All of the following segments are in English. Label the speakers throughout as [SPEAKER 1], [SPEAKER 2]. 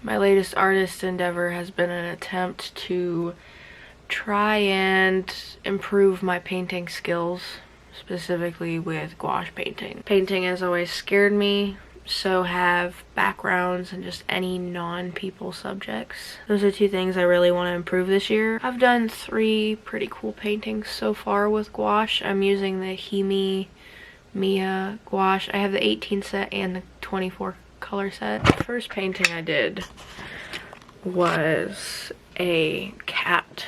[SPEAKER 1] My latest artist endeavor has been an attempt to try and improve my painting skills, specifically with gouache painting. Painting has always scared me, so have backgrounds and just any non-people subjects. Those are two things I really want to improve this year. I've done 3 pretty cool paintings so far with gouache. I'm using the Himi Mia gouache. I have the 18 set and the 24 color set. The first painting I did was a cat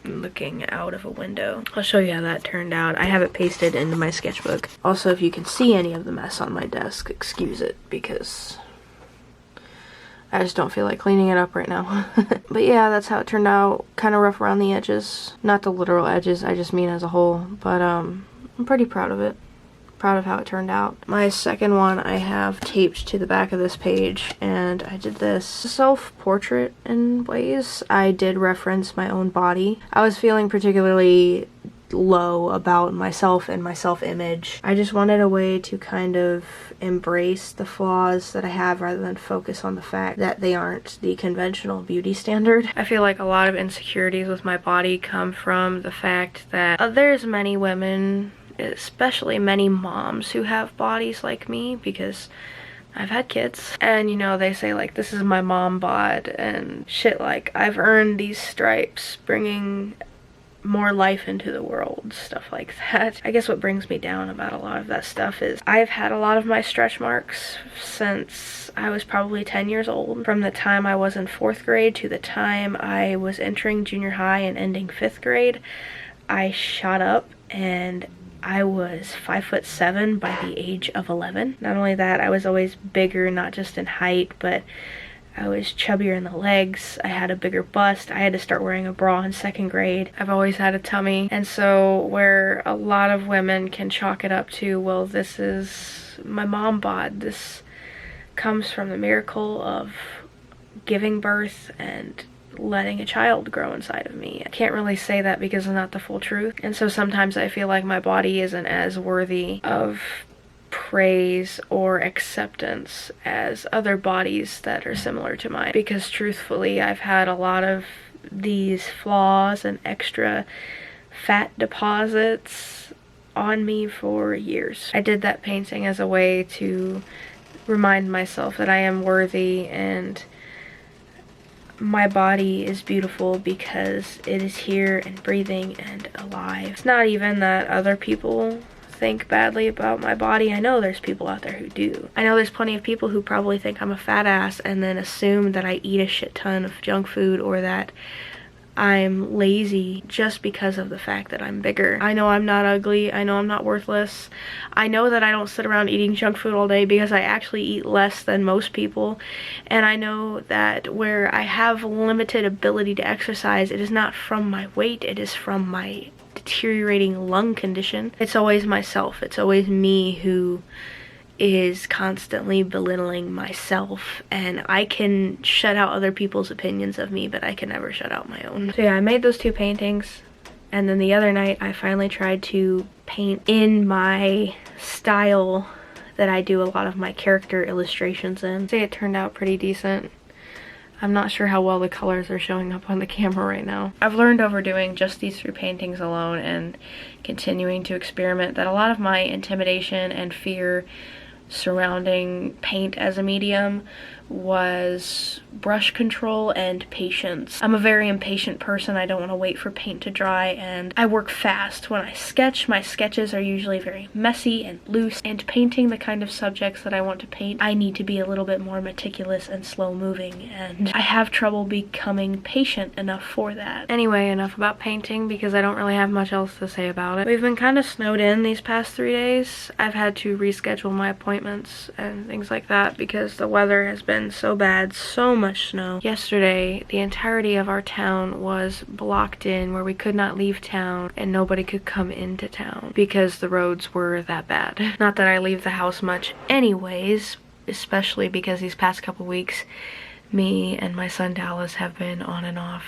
[SPEAKER 1] looking out of a window. I'll show you how that turned out. I have it pasted into my sketchbook. Also, if you can see any of the mess on my desk, excuse it, because I just don't feel like cleaning it up right now. But yeah, that's how it turned out. Kind of rough around the edges. Not the literal edges, I just mean as a whole. But I'm pretty proud of it. Proud of how it turned out. My second one I have taped to the back of this page, and I did this self-portrait in ways. I did reference my own body. I was feeling particularly low about myself and my self-image. I just wanted a way to kind of embrace the flaws that I have rather than focus on the fact that they aren't the conventional beauty standard. I feel like a lot of insecurities with my body come from the fact that there's many women, especially many moms, who have bodies like me, because I've had kids, and you know, they say like, this is my mom bod and shit, like I've earned these stripes bringing more life into the world, stuff like that. I guess what brings me down about a lot of that stuff is I've had a lot of my stretch marks since I was probably 10 years old. From the time I was in 4th grade to the time I was entering junior high and ending 5th grade, I shot up and I was 5'7" by the age of 11. Not only that, I was always bigger, not just in height, but I was chubbier in the legs. I had a bigger bust. I had to start wearing a bra in 2nd grade. I've always had a tummy. And so where a lot of women can chalk it up to, well, this is my mom bod. This comes from the miracle of giving birth and letting a child grow inside of me. I can't really say that because it's not the full truth. And so sometimes I feel like my body isn't as worthy of praise or acceptance as other bodies that are similar to mine, because truthfully I've had a lot of these flaws and extra fat deposits on me for years. I did that painting as a way to remind myself that I am worthy and my body is beautiful because it is here and breathing and alive. It's not even that other people think badly about my body. I know there's people out there who do. I know there's plenty of people who probably think I'm a fat ass and then assume that I eat a shit ton of junk food or that I'm lazy just because of the fact that I'm bigger. I know I'm not ugly. I know I'm not worthless. I know that I don't sit around eating junk food all day because I actually eat less than most people. And I know that where I have limited ability to exercise, it is not from my weight, it is from my deteriorating lung condition. It's always myself. It's always me who is constantly belittling myself, and I can shut out other people's opinions of me, but I can never shut out my own. So yeah, I made those 2 paintings, and then the other night I finally tried to paint in my style that I do a lot of my character illustrations in. I'd say it turned out pretty decent. I'm not sure how well the colors are showing up on the camera right now. I've learned over doing just these 3 paintings alone and continuing to experiment that a lot of my intimidation and fear surrounding paint as a medium was brush control and patience. I'm a very impatient person. I don't want to wait for paint to dry, and I work fast. When I sketch, my sketches are usually very messy and loose, and painting the kind of subjects that I want to paint, I need to be a little bit more meticulous and slow moving, and I have trouble becoming patient enough for that. Anyway, enough about painting because I don't really have much else to say about it. We've been kind of snowed in these past 3 days. I've had to reschedule my appointments and things like that because the weather has been been so bad, so much snow. Yesterday, the entirety of our town was blocked in where we could not leave town and nobody could come into town because the roads were that bad. Not that I leave the house much anyways, especially because these past couple weeks, me and my son Dallas have been on and off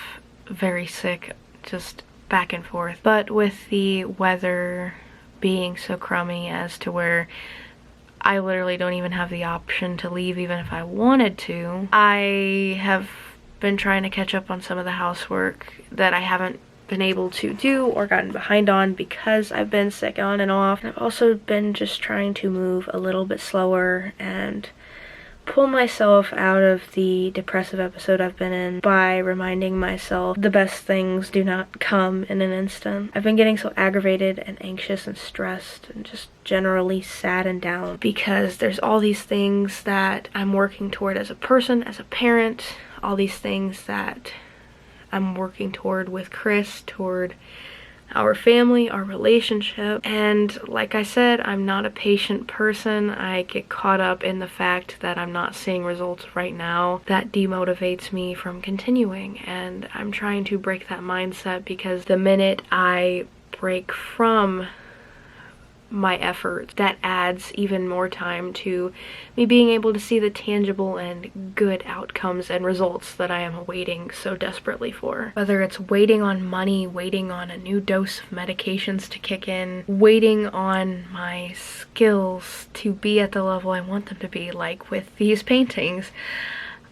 [SPEAKER 1] very sick, just back and forth. But with the weather being so crummy as to where I literally don't even have the option to leave even if I wanted to, I have been trying to catch up on some of the housework that I haven't been able to do or gotten behind on because I've been sick on and off. And I've also been just trying to move a little bit slower and pull myself out of the depressive episode I've been in by reminding myself the best things do not come in an instant. I've been getting so aggravated and anxious and stressed and just generally sad and down because there's all these things that I'm working toward as a person, as a parent, all these things that I'm working toward with Chris, toward our family, our relationship. And like I said, I'm not a patient person. I get caught up in the fact that I'm not seeing results right now. That demotivates me from continuing, and I'm trying to break that mindset because the minute I break from my efforts, that adds even more time to me being able to see the tangible and good outcomes and results that I am waiting so desperately for. Whether it's waiting on money, waiting on a new dose of medications to kick in, waiting on my skills to be at the level I want them to be, like with these paintings.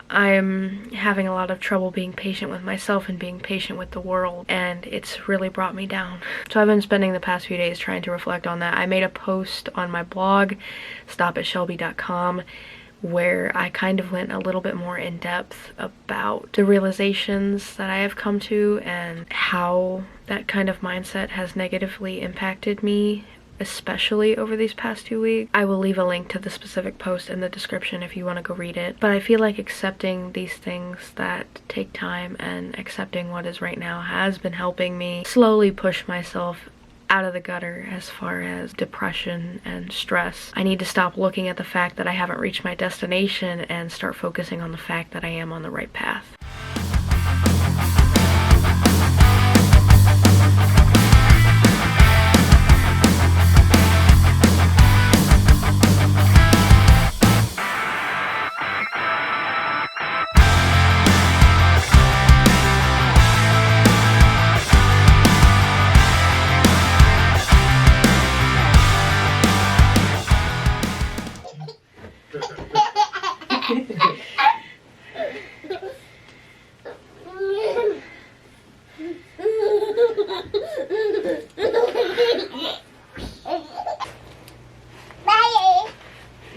[SPEAKER 1] I'm having a lot of trouble being patient with myself and being patient with the world, and it's really brought me down. So I've been spending the past few days trying to reflect on that. I made a post on my blog, stopitshelbi.com, where I kind of went a little bit more in depth about the realizations that I have come to and how that kind of mindset has negatively impacted me, especially over these past 2 weeks. I will leave a link to the specific post in the description if you want to go read it. But I feel like accepting these things that take time and accepting what is right now has been helping me slowly push myself out of the gutter as far as depression and stress. I need to stop looking at the fact that I haven't reached my destination and start focusing on the fact that I am on the right path.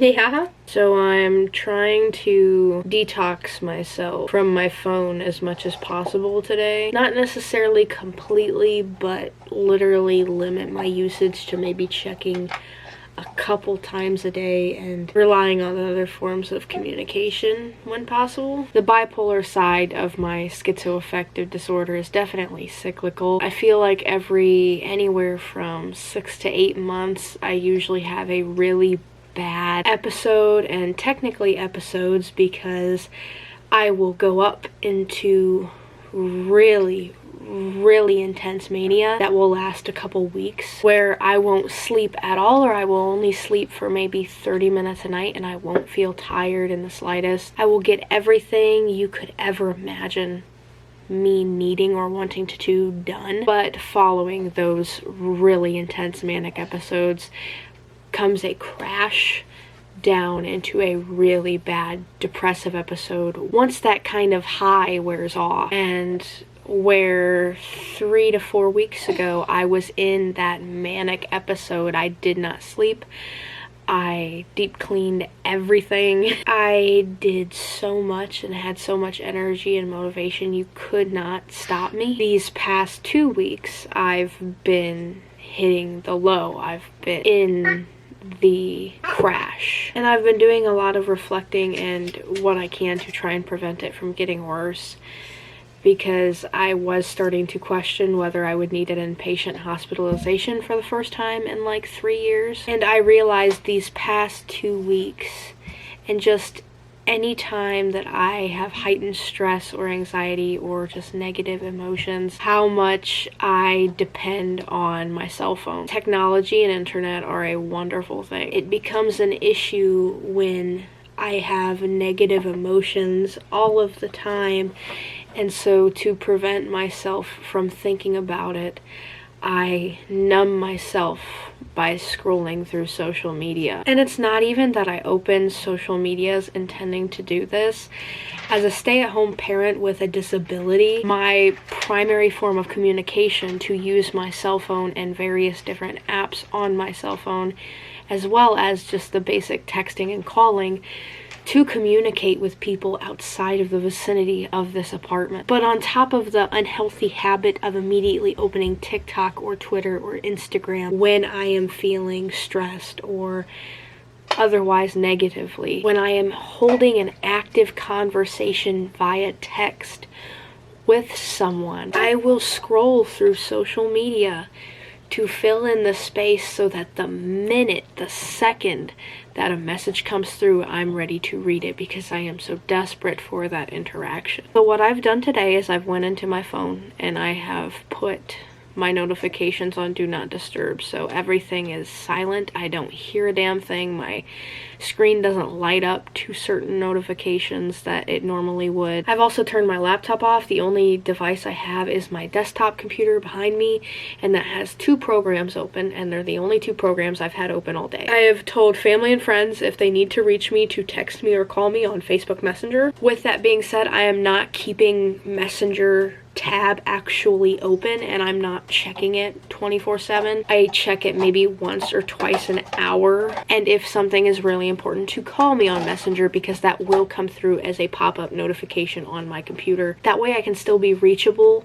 [SPEAKER 1] Yeah. So I'm trying to detox myself from my phone as much as possible today. Not necessarily completely, but literally limit my usage to maybe checking a couple times a day and relying on other forms of communication when possible. The bipolar side of my schizoaffective disorder is definitely cyclical. I feel like anywhere from 6 to 8 months, I usually have a really bad episode, and technically episodes because I will go up into really intense mania that will last a couple weeks where I won't sleep at all, or I will only sleep for maybe 30 minutes a night and I won't feel tired in the slightest. I will get everything you could ever imagine me needing or wanting to do done, but following those really intense manic episodes comes a crash down into a really bad depressive episode once that kind of high wears off. And where 3 to 4 weeks ago I was in that manic episode, I did not sleep, I deep cleaned everything, I did so much and had so much energy and motivation, you could not stop me. These past 2 weeks I've been hitting the low, I've been in the crash, and I've been doing a lot of reflecting and what I can to try and prevent it from getting worse, because I was starting to question whether I would need an inpatient hospitalization for the first time in like 3 years. And I realized these past 2 weeks and just anytime that I have heightened stress or anxiety or just negative emotions, how much I depend on my cell phone. Technology and internet are a wonderful thing. It becomes an issue when I have negative emotions all of the time, and so to prevent myself from thinking about it, I numb myself by scrolling through social media. And it's not even that I open social medias intending to do this. As a stay-at-home parent with a disability, my primary form of communication to use my cell phone and various different apps on my cell phone, as well as just the basic texting and calling, to communicate with people outside of the vicinity of this apartment. But on top of the unhealthy habit of immediately opening TikTok or Twitter or Instagram when I am feeling stressed or otherwise negatively, when I am holding an active conversation via text with someone, I will scroll through social media to fill in the space so that the minute, the second that a message comes through, I'm ready to read it because I am so desperate for that interaction. So what I've done today is I've went into my phone and I have put my notifications on do not disturb, so everything is silent. I don't hear a damn thing. My screen doesn't light up to certain notifications that it normally would. I've also turned my laptop off. The only device I have is my desktop computer behind me, and that has 2 programs open, and they're the only 2 programs I've had open all day. I have told family and friends if they need to reach me to text me or call me on Facebook Messenger. With that being said, I am not keeping Messenger tab actually open, and I'm not checking it 24/7. I check it maybe once or twice an hour, and if something is really important, to call me on Messenger, because that will come through as a pop-up notification on my computer. That way I can still be reachable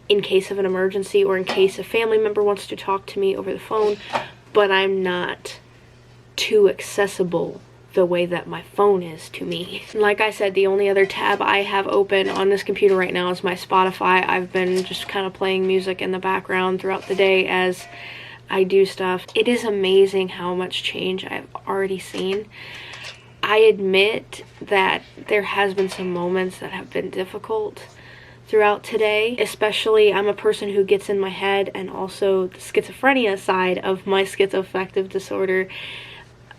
[SPEAKER 1] in case of an emergency or in case a family member wants to talk to me over the phone, but I'm not too accessible the way that my phone is to me. Like I said, the only other tab I have open on this computer right now is my Spotify. I've been just kind of playing music in the background throughout the day as I do stuff. It is amazing how much change I've already seen. I admit that there has been some moments that have been difficult throughout today, especially I'm a person who gets in my head, and also the schizophrenia side of my schizoaffective disorder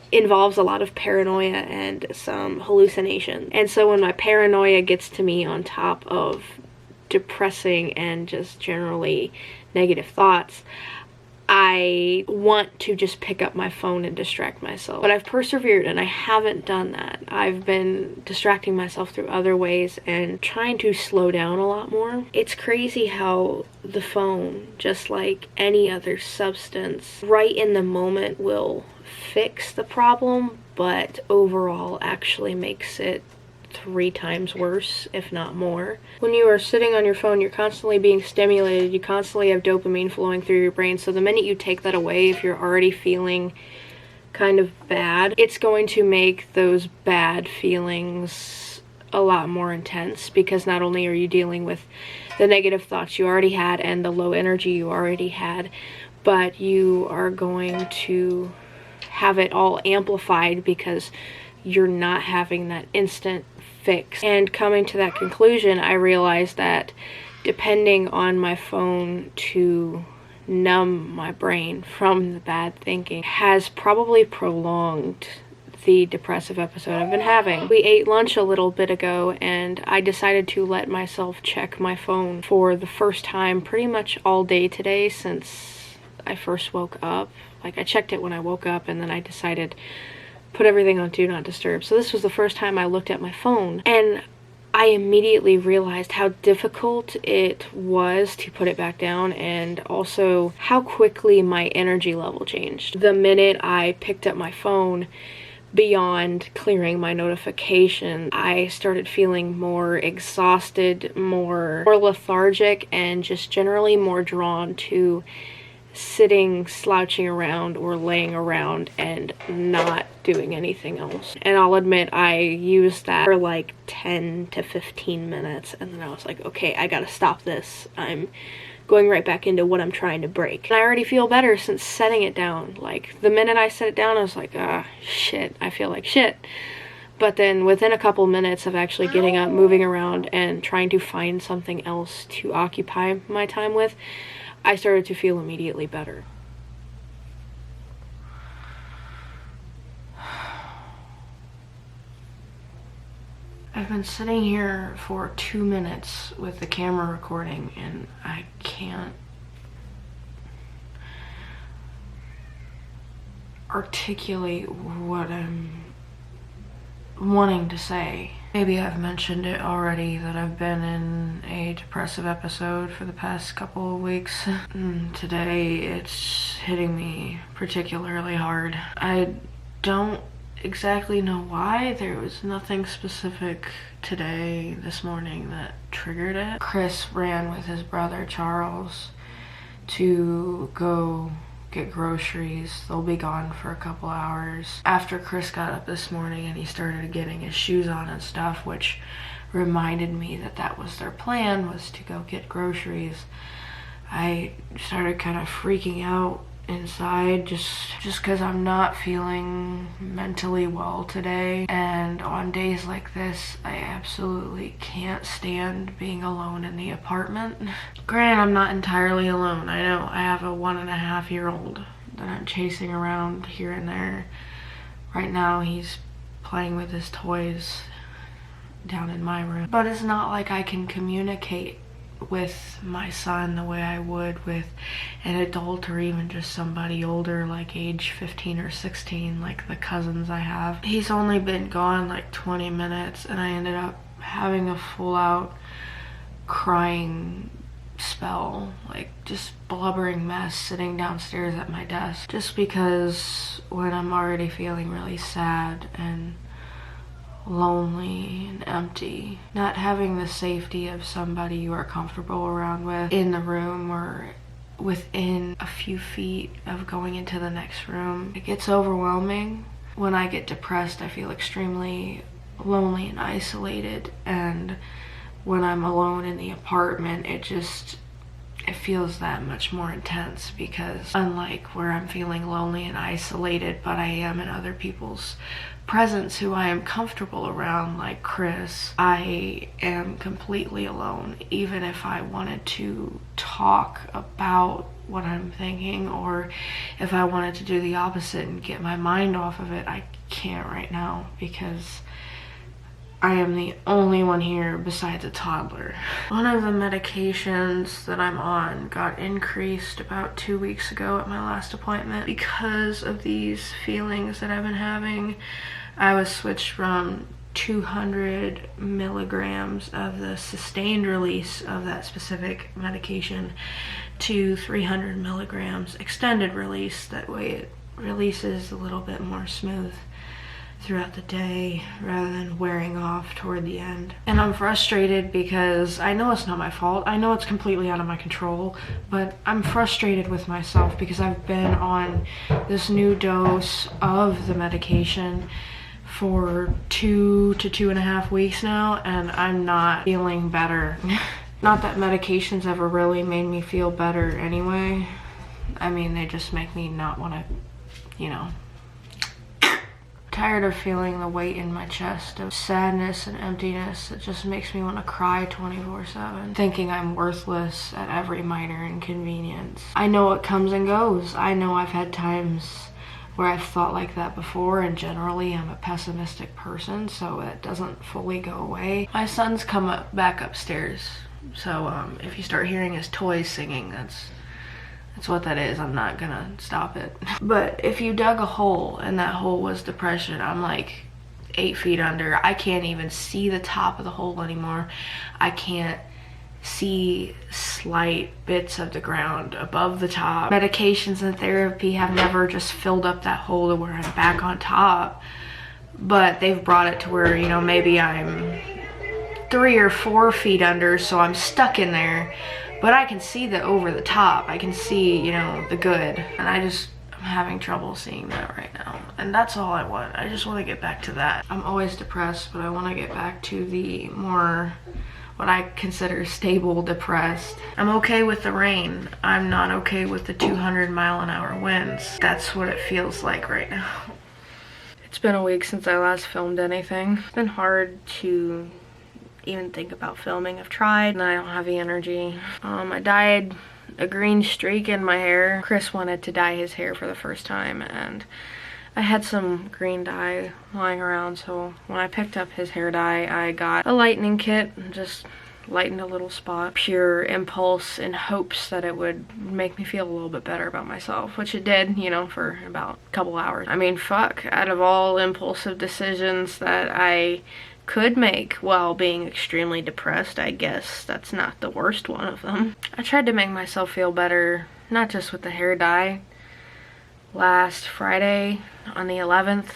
[SPEAKER 1] involves a lot of paranoia and some hallucination. And so when my paranoia gets to me on top of depressing and just generally negative thoughts, I want to just pick up my phone and distract myself. But I've persevered and I haven't done that. I've been distracting myself through other ways and trying to slow down a lot more. It's crazy how the phone, just like any other substance, right in the moment will fix the problem, but overall actually makes it 3 times worse, if not more. When you are sitting on your phone, you're constantly being stimulated. You constantly have dopamine flowing through your brain. So the minute you take that away, if you're already feeling kind of bad, it's going to make those bad feelings a lot more intense, because not only are you dealing with the negative thoughts you already had and the low energy you already had, but you are going to have it all amplified because you're not having that instant fix. And coming to that conclusion, I realized that depending on my phone to numb my brain from the bad thinking has probably prolonged the depressive episode I've been having. We ate lunch a little bit ago and I decided to let myself check my phone for the first time pretty much all day today since I first woke up. Like, I checked it when I woke up and then I decided put everything on do not disturb. So this was the first time I looked at my phone, and I immediately realized how difficult it was to put it back down, and also how quickly my energy level changed. The minute I picked up my phone, beyond clearing my notification, I started feeling more exhausted, more lethargic, and just generally more drawn to sitting, slouching around, or laying around and not doing anything else. And I'll admit, I used that for like 10 to 15 minutes, and then I was like, okay, I gotta stop this. I'm going right back into what I'm trying to break. And I already feel better since setting it down. Like, the minute I set it down, I was like, ah, shit, I feel like shit. But then within a couple minutes of actually getting up, moving around, and trying to find something else to occupy my time with, I started to feel immediately better. I've been sitting here for 2 minutes with the camera recording, and I can't articulate what I'm wanting to say. Maybe I've mentioned it already that I've been in a depressive episode for the past couple of weeks. Today it's hitting me particularly hard. I don't exactly know why. There was nothing specific today, this morning, that triggered it. Chris ran with his brother Charles to go get groceries. They'll be gone for a couple hours. After Chris got up this morning and he started getting his shoes on and stuff, which reminded me that that was their plan, was to go get groceries, I started kind of freaking out inside just because I'm not feeling mentally well today. And on days like this, I absolutely can't stand being alone in the apartment. Granted, I'm not entirely alone. I know I have a 1.5-year-old that I'm chasing around here and there. Right now he's playing with his toys down in my room, but it's not like I can communicate with my son the way I would with an adult, or even just somebody older, like age 15 or 16, like the cousins I have. He's only been gone like 20 minutes and I ended up having a full-out crying spell, like just blubbering mess sitting downstairs at my desk, just because when I'm already feeling really sad and lonely and empty, not having the safety of somebody you are comfortable around with in the room or within a few feet of going into the next room, it gets overwhelming. When I get depressed, I feel extremely lonely and isolated, and when I'm alone in the apartment, it feels that much more intense, because unlike where I'm feeling lonely and isolated, but I am in other people's presence who I am comfortable around, like Chris, I am completely alone. Even if I wanted to talk about what I'm thinking, or if I wanted to do the opposite and get my mind off of it, I can't right now, because I am the only one here besides a toddler. One of the medications that I'm on got increased about 2 weeks ago at my last appointment. Because of these feelings that I've been having, I was switched from 200 milligrams of the sustained release of that specific medication to 300 milligrams extended release. That way it releases a little bit more smooth throughout the day rather than wearing off toward the end. And I'm frustrated because I know it's not my fault. I know it's completely out of my control, but I'm frustrated with myself because I've been on this new dose of the medication for 2 to 2.5 weeks now, and I'm not feeling better. Not that medications ever really made me feel better anyway. I mean, they just make me not want to, you know. Tired of feeling the weight in my chest of sadness and emptiness. It just makes me want to cry 24/7, thinking I'm worthless at every minor inconvenience. I know it comes and goes. I know I've had times where I've thought like that before, and generally I'm a pessimistic person, so it doesn't fully go away. My son's come back upstairs, so if you start hearing his toys singing, that's what that is. I'm not gonna stop it. But if you dug a hole and that hole was depression, I'm like 8 feet under. I can't even see the top of the hole anymore. I can't see slight bits of the ground above the top. Medications and therapy have never just filled up that hole to where I'm back on top, but they've brought it to where, you know, maybe I'm 3 or 4 feet under, so I'm stuck in there, but I can see the over the top. I can see, you know, the good, and I'm having trouble seeing that right now, and that's all I want. I just want to get back to that. I'm always depressed, but I want to get back to the more what I consider stable depressed. I'm okay with the rain. I'm not okay with the 200-mile-an-hour winds. That's what it feels like right now. It's It's been a week since I last filmed anything. It's been hard to even think about filming. I've tried and I don't have the energy. I dyed a green streak in my hair. Chris wanted to dye his hair for the first time and I had some green dye lying around, so when I picked up his hair dye, I got a lightening kit and just lightened a little spot. Pure impulse in hopes that it would make me feel a little bit better about myself, which it did, you know, for about a couple hours. I mean, fuck, out of all impulsive decisions that I could make while being extremely depressed, I guess that's not the worst one of them. I tried to make myself feel better, not just with the hair dye. Last Friday on the 11th,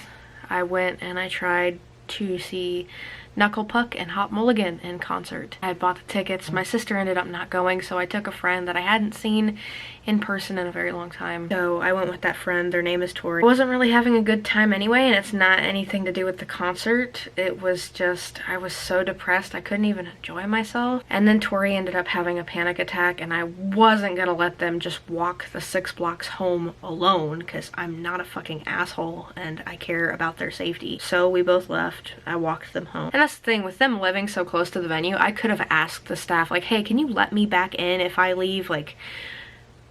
[SPEAKER 1] I went and I tried to see Knuckle Puck and Hot Mulligan in concert. I had bought the tickets. My sister ended up not going, so I took a friend that I hadn't seen in person in a very long time. So I went with that friend. Their name is Tori. I wasn't really having a good time anyway, and it's not anything to do with the concert. It was just, I was so depressed I couldn't even enjoy myself. And then Tori ended up having a panic attack, and I wasn't gonna let them just walk the 6 blocks home alone, because I'm not a fucking asshole and I care about their safety. So we both left. I walked them home. And that's the thing, with them living so close to the venue, I could have asked the staff, like, hey, can you let me back in if I leave? Like,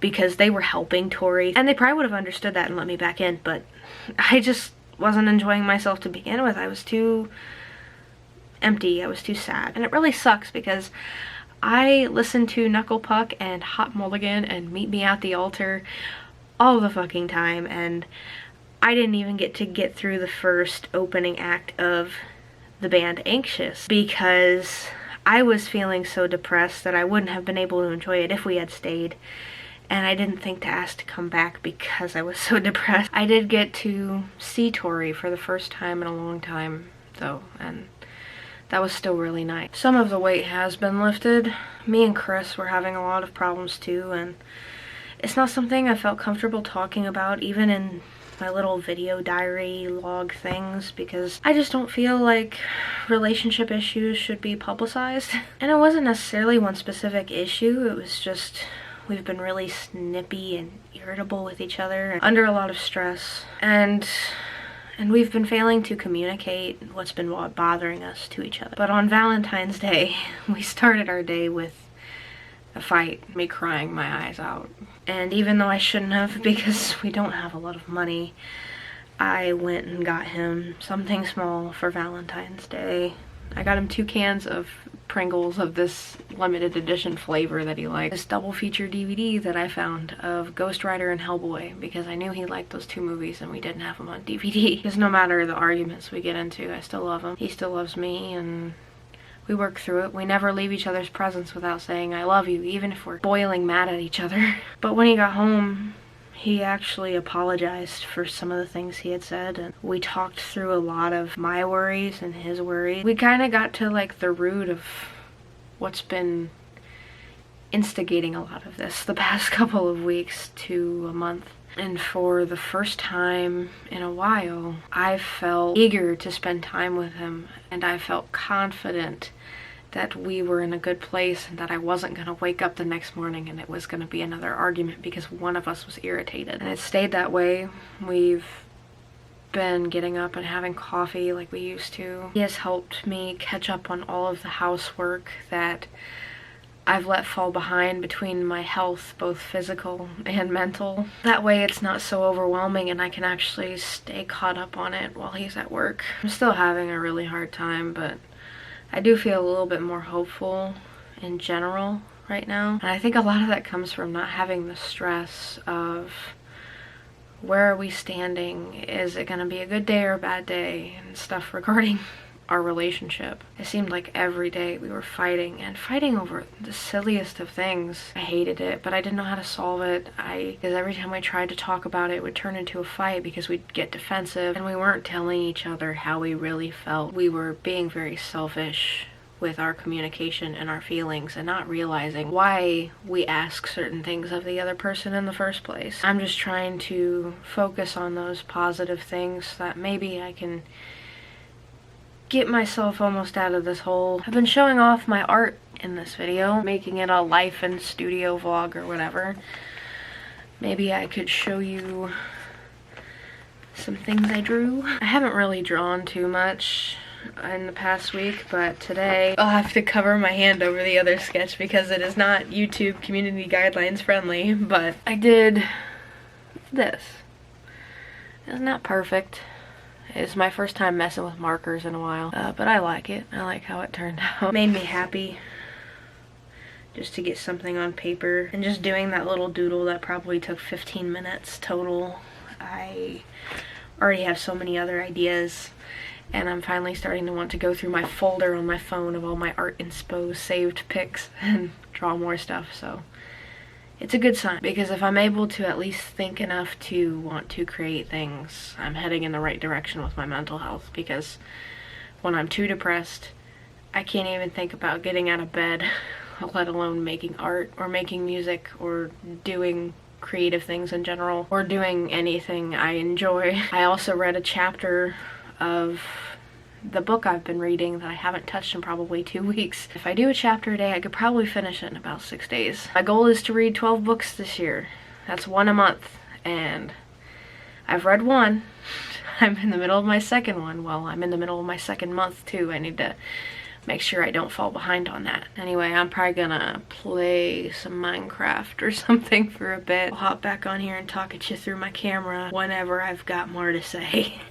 [SPEAKER 1] because they were helping Tori, and they probably would have understood that and let me back in, but I just wasn't enjoying myself to begin with. I was too empty. I was too sad. And it really sucks because I listened to Knuckle Puck and Hot Mulligan and Meet Me at the Altar all the fucking time, and I didn't even get to get through the first opening act of the band Anxious because I was feeling so depressed that I wouldn't have been able to enjoy it if we had stayed. And I didn't think to ask to come back because I was so depressed. I did get to see Tori for the first time in a long time though, and that was still really nice. Some of the weight has been lifted. Me and Chris were having a lot of problems too, and it's not something I felt comfortable talking about even in my little video diary log things, because I just don't feel like relationship issues should be publicized. And it wasn't necessarily one specific issue, it was just we've been really snippy and irritable with each other and under a lot of stress, and we've been failing to communicate what's been bothering us to each other. But on Valentine's Day, we started our day with a fight, me crying my eyes out. And even though I shouldn't have, because we don't have a lot of money, I went and got him something small for Valentine's Day. I got him 2 cans of Pringles of this limited edition flavor that he liked. This double feature DVD that I found of Ghost Rider and Hellboy, because I knew he liked those 2 movies and we didn't have them on DVD. Because no matter the arguments we get into, I still love him. He still loves me, and we work through it. We never leave each other's presence without saying I love you, even if we're boiling mad at each other. But when he got home, he actually apologized for some of the things he had said, and we talked through a lot of my worries and his worries. We kind of got to like the root of what's been instigating a lot of this the past couple of weeks to a month. And for the first time in a while, I felt eager to spend time with him, and I felt confident that we were in a good place and that I wasn't gonna wake up the next morning and it was gonna be another argument because one of us was irritated. And it stayed that way. We've been getting up and having coffee like we used to. He has helped me catch up on all of the housework that I've let fall behind between my health, both physical and mental. That way it's not so overwhelming and I can actually stay caught up on it while he's at work. I'm still having a really hard time, but I do feel a little bit more hopeful in general right now. And I think a lot of that comes from not having the stress of where are we standing? Is it gonna be a good day or a bad day? And stuff regarding our relationship. It seemed like every day we were fighting, and fighting over the silliest of things. I hated it, but I didn't know how to solve it. Because every time I tried to talk about it, it would turn into a fight because we'd get defensive, and we weren't telling each other how we really felt. We were being very selfish with our communication and our feelings and not realizing why we ask certain things of the other person in the first place. I'm just trying to focus on those positive things that maybe I can get myself almost out of this hole. I've been showing off my art in this video, making it a life and studio vlog or whatever. Maybe I could show you some things I drew. I haven't really drawn too much in the past week, but today I'll have to cover my hand over the other sketch because it is not YouTube community guidelines friendly, but I did this. It's not perfect. It's my first time messing with markers in a while, but I like it. I like how it turned out. It made me happy just to get something on paper, and just doing that little doodle that probably took 15 minutes total. I already have so many other ideas, and I'm finally starting to want to go through my folder on my phone of all my art inspo saved pics and draw more stuff. So it's a good sign, because if I'm able to at least think enough to want to create things, I'm heading in the right direction with my mental health. Because when I'm too depressed, I can't even think about getting out of bed, let alone making art or making music or doing creative things in general, or doing anything I enjoy. I also read a chapter of the book I've been reading that I haven't touched in probably 2 weeks. If I do a chapter a day, I could probably finish it in about 6 days. My goal is to read 12 books this year. That's 1 a month, and I've read 1. I'm in the middle of my second one. Well, I'm in the middle of my second month too. I need to make sure I don't fall behind on that. Anyway, I'm probably gonna play some Minecraft or something for a bit. I'll hop back on here and talk at you through my camera whenever I've got more to say.